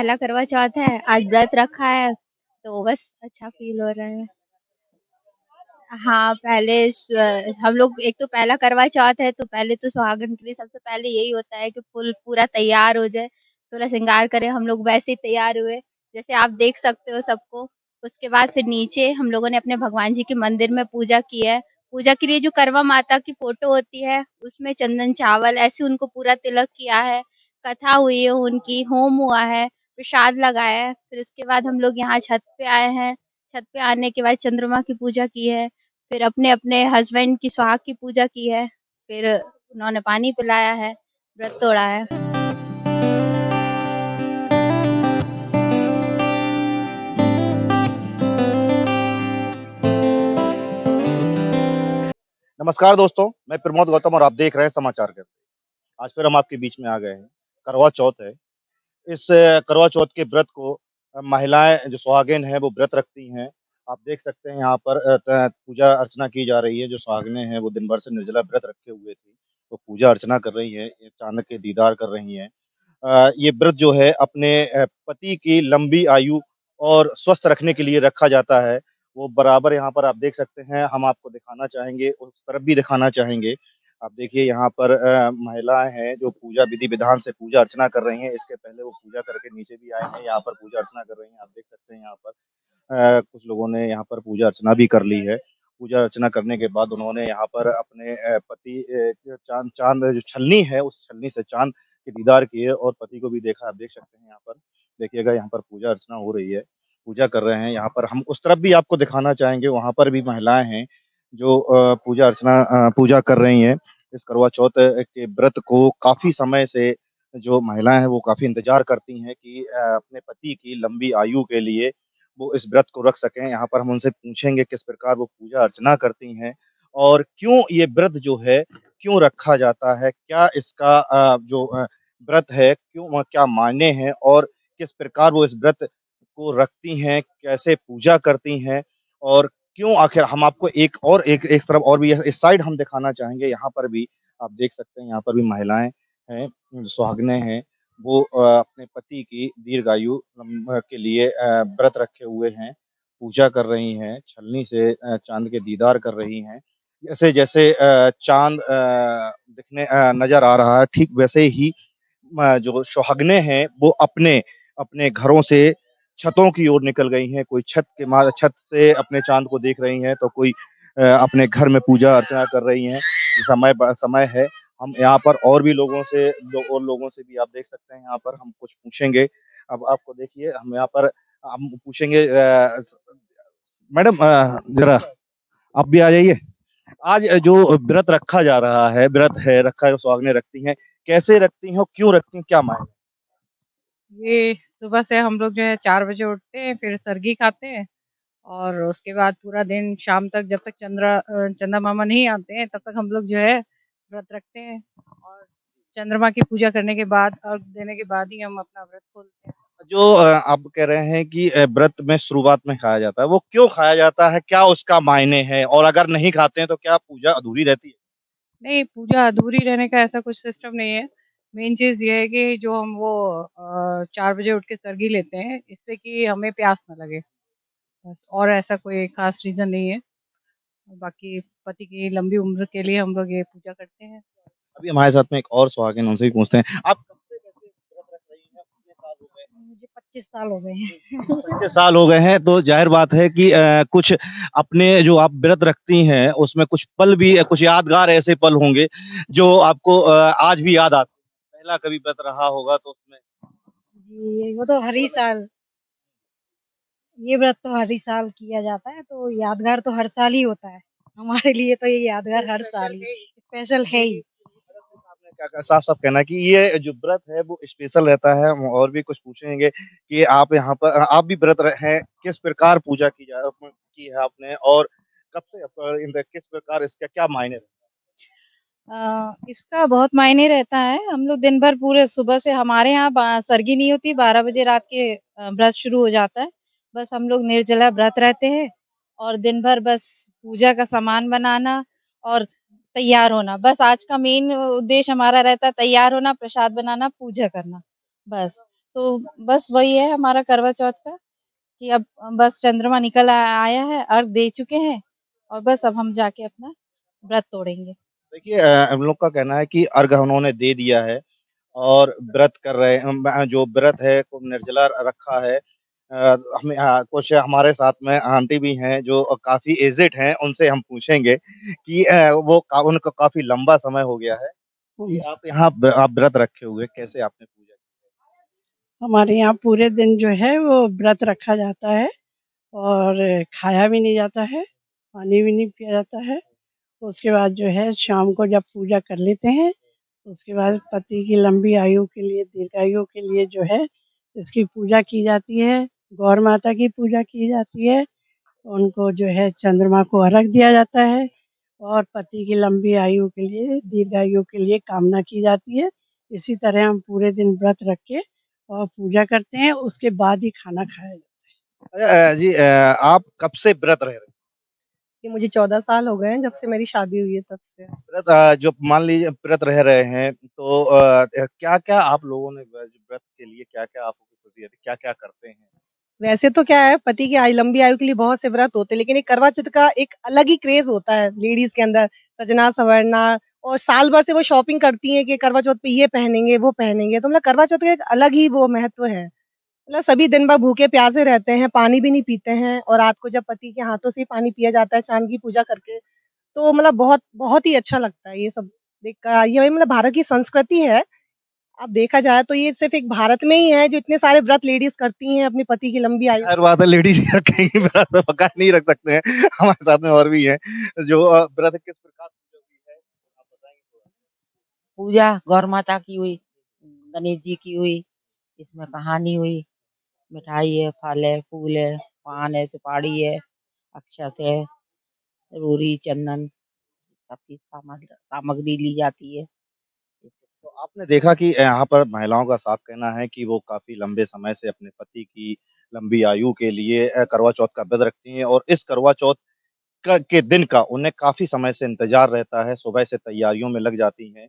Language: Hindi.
पहला करवा चौथ है, आज व्रत रखा है, तो बस अच्छा फ़ील हो रहा है। हाँ, पहले हम लोग एक तो पहला करवा चौथ है, तो पहले तो सुहागन के लिए सबसे पहले यही होता है कि पूरा तैयार हो जाए, सोलह श्रृंगार करें, हम लोग वैसे ही तैयार हुए, जैसे आप देख सकते हो सबको। उसके बाद फिर नीचे हम लोगों ने अपने भगवान जी के मंदिर में पूजा की है। पूजा के लिए जो करवा माता की फ़ोटो होती है, उसमें चंदन चावल ऐसे उनको पूरा तिलक किया है, कथा हुई है उनकी, होम हुआ है, प्रसाद लगाया है। फिर उसके बाद हम लोग यहाँ छत पे आए हैं, छत पे आने के बाद चंद्रमा की पूजा की है। फिर अपने-अपने हस्बैंड की सुहाग की पूजा की है, फिर उन्होंने पानी पिलाया है, व्रत तोड़ा है। नमस्कार दोस्तों, मैं प्रमोद गौतम और आप देख रहे हैं समाचार के। आज फिर हम आपके बीच में आ गए हैं। करवा चौथ है। इस करवा चौथ के व्रत को महिलाएँ जो सुहागिन हैं वो व्रत रखती हैं। आप देख सकते हैं यहाँ पर पूजा अर्चना की जा रही है। जो सुहागिनें हैं वो दिन भर से निर्जला व्रत रखे हुए थी, तो पूजा अर्चना कर रही हैं, ये चाँद के दीदार कर रही हैं। ये व्रत जो है अपने पति की लंबी आयु और स्वस्थ रखने के लिए रखा जाता है। वो बराबर यहाँ पर आप देख सकते हैं, हम आपको दिखाना चाहेंगे, उस तरफ भी दिखाना चाहेंगे। आप देखिए यहाँ पर महिलाएँ हैं जो पूजा विधि-विधान से पूजा अर्चना कर रही हैं। इसके पहले वो पूजा करके नीचे भी आए हैं, यहाँ पर पूजा अर्चना कर रही हैं। आप देख सकते हैं यहाँ पर कुछ लोगों ने यहाँ पर पूजा अर्चना भी कर ली है। पूजा अर्चना करने के बाद उन्होंने यहाँ पर अपने पति चाँद जो छलनी है, उस छलनी से चाँद के दीदार किए और पति को भी देखा। आप देख सकते हैं यहाँ पर, देखिएगा यहाँ पर पूजा अर्चना हो रही है, पूजा कर रहे हैं। यहाँ पर हम उस तरफ भी आपको दिखाना चाहेंगे, वहाँ पर भी महिलाएँ हैं जो पूजा अर्चना पूजा कर रही हैं। इस करवा चौथ के व्रत को काफ़ी समय से जो महिलाएँ हैं, वो काफ़ी इंतज़ार करती हैं कि अपने पति की लंबी आयु के लिए वो इस व्रत को रख सकें। यहाँ पर हम उनसे पूछेंगे किस प्रकार वो पूजा अर्चना करती हैं और क्यों ये व्रत जो है, क्यों रखा जाता है? क्या इसका जो व्रत है, क्यों क्या मायने हैं और किस प्रकार वो इस व्रत को रखती हैं, कैसे पूजा करती हैं और क्यों आखिर हम आपको एक तरफ और भी इस साइड हम दिखाना चाहेंगे, यहाँ पर भी आप देख सकते हैं, यहाँ पर भी महिलाएँ हैं, सुहागिनें हैं, वो अपने पति की दीर्घायु के लिए व्रत रखे हुए हैं, पूजा कर रही हैं, छलनी से चाँद के दीदार कर रही हैं। जैसे-जैसे चाँद दिखने नज़र आ रहा है, ठीक वैसे ही जो सुहागिनें हैं, वो अपने अपने घरों से छतों की ओर निकल गई हैं। कोई छत से अपने चाँद को देख रही हैं, तो कोई अपने घर में पूजा अर्चना कर रही हैं। समय है, हम यहाँ पर और भी लोगों से और लोगों से भी आप देख सकते हैं यहाँ पर हम कुछ पूछेंगे। अब आपको देखिए हम यहाँ पर हम पूछेंगे मैडम ज़रा आप भी आ जाइए। आज जो व्रत रखा जा रहा है, व्रत है, रखा है सुहागिनें रखती हैं, कैसे रखती हैं और क्यों रखती हैं, क्या मायने? ये सुबह से हम लोग जो है 4 बजे उठते हैं, फिर सरगी खाते हैं और उसके बाद पूरा दिन शाम तक जब तक चंदा मामा नहीं आते हैं, तब तक हम लोग जो है व्रत रखते हैं और चंद्रमा की पूजा करने के बाद अर्घ देने के बाद ही हम अपना व्रत खोलते हैं। जो आप कह रहे हैं कि व्रत में शुरुआत में खाया जाता है, वो क्यों खाया जाता है? क्या उसका मायने है? और अगर नहीं खाते हैं तो क्या पूजा अधूरी रहती है? नहीं, पूजा अधूरी रहने का ऐसा कुछ सिस्टम नहीं है। मेन चीज़ ये है कि जो हम वो 4 बजे उठ के सरगी लेते हैं, इससे कि हमें प्यास ना लगे, बस और ऐसा कोई ख़ास रीज़न नहीं है। बाकी पति की लंबी उम्र के लिए हम लोग ये पूजा करते हैं। अभी हमारे साथ में एक और सुहागिन उनसे भी पूछते हैं। आप कब से वैसे व्रत रख रही हैं? कितने साल हो गए? मुझे 25 साल हो गए हैं। 25 साल हो गए हैं, तो ज़ाहिर बात है कि कुछ अपने जो आप व्रत रखती हैं, उसमें कुछ पल भी कुछ यादगार ऐसे पल होंगे, जो आपको आज भी याद आते हैं। पहला कभी व्रत रहा होगा तो उसमें जी, वो तो हर ही साल ये व्रत तो हर ही साल किया जाता है, तो यादगार तो हर साल ही होता है। हमारे लिए तो ये यादगार हर साल ही स्पेशल है ही। आपने क्या कहा साफ-साफ कहना है कि ये जो व्रत है वो स्पेशल रहता है। हम और भी कुछ पूछेंगे कि आप यहाँ पर आप भी व्रत हैं, किस प्रकार पूजा की है आपने और कब से किस प्रकार इसका क्या मायने इसका बहुत मायने रहता है। हम लोग दिन भर पूरे सुबह से हमारे यहाँ सरगी नहीं होती, 12 बजे रात के व्रत शुरू हो जाता है। बस हम लोग निर्जला व्रत रहते हैं और दिन भर बस पूजा का सामान बनाना और तैयार होना। बस आज का मेन उद्देश्य हमारा रहता है तैयार होना, प्रसाद बनाना, पूजा करना, बस। तो बस वही है हमारा करवा चौथ का कि अब बस चंद्रमा निकल आया है, अर्घ दे चुके हैं और बस अब हम जाके अपना व्रत तोड़ेंगे। देखिए हम लोग का कहना है कि अर्घ उन्होंने दे दिया है और व्रत कर रहे हैं जो व्रत है को निर्जला रखा है। हमें कुछ हमारे साथ में आंटी भी हैं जो काफ़ी एजेड हैं, उनसे हम पूछेंगे कि वो उनको काफ़ी लंबा समय हो गया है कि आप यहाँ आप व्रत रखे हुए, कैसे आपने पूजा की? हमारे यहाँ पूरे दिन जो है वो व्रत रखा जाता है और खाया भी नहीं जाता है, पानी भी नहीं पिया जाता है। उसके बाद जो है शाम को जब पूजा कर लेते हैं, उसके बाद पति की लंबी आयु के लिए, दीर्घायु के लिए जो है इसकी पूजा की जाती है, गौर माता की पूजा की जाती है। उनको जो है चंद्रमा को अर्घ दिया जाता है और पति की लंबी आयु के लिए, दीर्घायु के लिए कामना की जाती है। इसी तरह हम पूरे दिन व्रत रख के और पूजा करते हैं, उसके बाद ही खाना खाया जाता जी आप कब से व्रत रह रहे हैं? कि मुझे 14 साल हो गए हैं जब से मेरी शादी हुई है तब से। व्रत जो मान लीजिए व्रत रह रहे हैं तो क्या-क्या आप लोगों ने व्रत के लिए क्या-क्या आपको खुशी है? क्या-क्या करते हैं? वैसे तो क्या है पति की लंबी आयु के लिए बहुत से व्रत होते हैं, लेकिन एक करवा चौथ का एक अलग ही क्रेज़ होता है लेडीज़ के अंदर, सजना-संवरना और साल भर से वो शॉपिंग करती हैं कि करवा चौथ पे ये पहनेंगे, वो पहनेंगे, तो मतलब करवा चौथ का एक अलग ही वो महत्व है। मतलब सभी दिन भर भूखे प्यासे रहते हैं, पानी भी नहीं पीते हैं और रात को जब पति के हाथों से ही पानी पिया जाता है चाँद की पूजा करके, तो मतलब बहुत बहुत ही अच्छा लगता है ये सब देखकर। ये मतलब भारत की संस्कृति है। अब देखा जाए तो ये सिर्फ़ एक भारत में ही है जो इतने सारे व्रत लेडीज़ करती हैं अपने पति की लंबी आयु ज़ाहिर बात है लेडीज़ ही रखेंगी व्रत तो पक्का नहीं रख सकते हैं। हमारे साथ में और भी हैं जो व्रत किस प्रकार पूजा हुई है आप बताएँगे थोड़ा? पूजा गौर माता की हुई, गणेश जी की हुई, इसमें कहानी हुई, मिठाई है, फल है, फूल है, पान है, सुपारी है, अक्षत है, रोरी, चंदन सबकी सामग्री ली जाती है। तो आपने देखा कि यहाँ पर महिलाओं का साफ कहना है कि वो काफ़ी लंबे समय से अपने पति की लंबी आयु के लिए करवा चौथ का व्रत रखती हैं और इस करवा चौथ के दिन का उन्हें काफ़ी समय से इंतज़ार रहता है, सुबह से तैयारियों में लग जाती हैं।